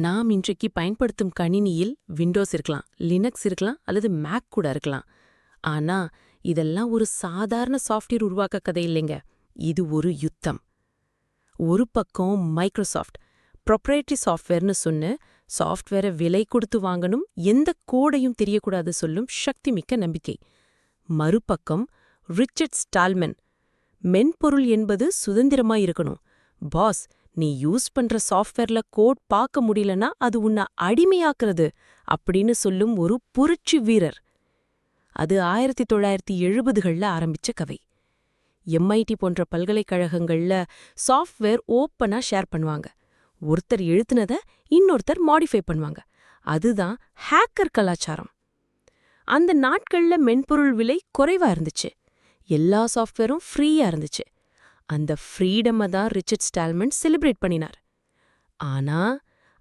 நாம் இன்றைக்கு பயன்படுத்தும் கணினியில் விண்டோஸ் இருக்கலாம், லினக்ஸ் இருக்கலாம் அல்லது மேக் கூட இருக்கலாம். ஆனா இதெல்லாம் ஒரு சாதாரண சாஃப்ட்வேர் உருவாக்க கதை இல்லைங்க. இது ஒரு யுத்தம். ஒரு பக்கம் மைக்ரோசாஃப்ட் ப்ரொப்ரைட்டரி சாஃப்ட்வேர்னு சொன்னு சாஃப்ட்வேரை விலை கொடுத்து வாங்கணும், எந்த கோடையும் தெரியக்கூடாது சொல்லும் சக்திமிக்க நம்பிக்கை. மறுபக்கம் ரிச்சர்ட் ஸ்டால்மன், மென்பொருள் என்பது சுதந்திரமா இருக்கணும், பாஸ் நீ யூஸ் பண்ற சாஃப்ட்வேர்ல கோட் பார்க்க முடியலனா அது உன்னை அடிமையாக்குறது அப்படின்னு சொல்லும் ஒரு புரட்சி வீரர். அது 1970களில் ஆரம்பிச்ச கதை. MIT போன்ற பல்கலைக்கழகங்கள்ல சாஃப்ட்வேர் ஓப்பனா ஷேர் பண்ணுவாங்க. ஒருத்தர் எழுத்துனத இன்னொருத்தர் மாடிஃபை பண்ணுவாங்க. அதுதான் ஹேக்கர் கலாச்சாரம். அந்த நாட்கள்ல மென்பொருள் விலை குறைவா இருந்துச்சு, எல்லா சாஃப்ட்வேரும் ஃப்ரீயா இருந்துச்சு. அந்த ஃப்ரீடமை தான் ரிச்சர்ட் ஸ்டால்மன் செலிப்ரேட் பண்ணினார். ஆனா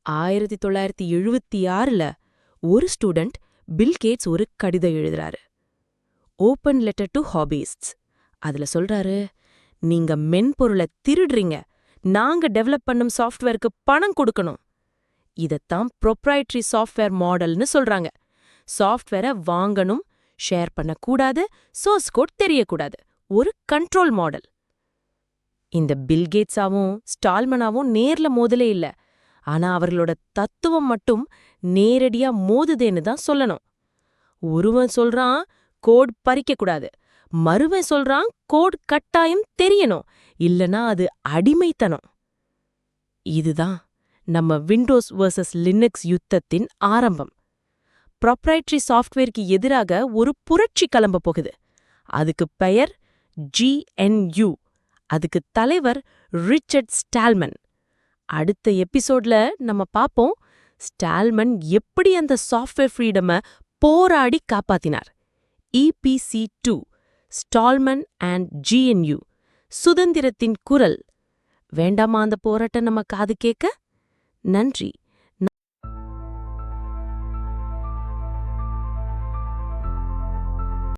1976ல் ஒரு ஸ்டூடெண்ட் பில் கேட்ஸ் ஒரு கடிதம் எழுதுறாரு, ஓப்பன் லெட்டர் டு ஹாபியிஸ்ட்ஸ். அதுல சொல்றாரு, நீங்க மென்பொருளை திருடுறீங்க, நாங்க டெவலப் பண்ணும் சாஃப்ட்வேருக்கு பணம் கொடுக்கணும். இதத்தான் ப்ரொப்ரைட்டரி சாஃப்ட்வேர் மாடல்னு சொல்றாங்க. சாஃப்ட்வேரை வாங்கணும், ஷேர் பண்ணக்கூடாது, சோர்ஸ் கோட் தெரியக்கூடாது, ஒரு கண்ட்ரோல் மாடல். இந்த பில்கேட்ஸாவும் ஸ்டால்மனாவும் நேர்ல மோதலே இல்ல. ஆனா அவர்களோட தத்துவம் மட்டும் நேரடியா மோதுதேன்னு தான் சொல்லணும். ஒருவன் சொல்றான் கோட் பறிக்கக்கூடாது, மறுவன் சொல்றான் கோட் கட்டாயம் தெரியணும், இல்லனா அது அடிமைத்தனம். இதுதான் நம்ம விண்டோஸ் vs லினக்ஸ் யுத்தத்தின் ஆரம்பம். ப்ரொப்ரைட்டரி சாஃப்ட்வேருக்கு எதிராக ஒரு புரட்சி கிளம்ப போகுது. அதுக்கு பெயர் GNU. அதுக்கு தலைவர் ரிச்சர்ட் ஸ்டால்மன். அடுத்த எபிசோட்ல நம்ம பாப்போம், ஸ்டால்மன் எப்படி அந்த சாஃப்ட்வேர் ஃப்ரீடமை போராடி காப்பாத்தினார். EPC2 ஸ்டால்மன் அண்ட் GNU, சுதந்திரத்தின் குரல். வேண்டாமா அந்த போராட்டம் நம்ம காது கேட்க? நன்றி.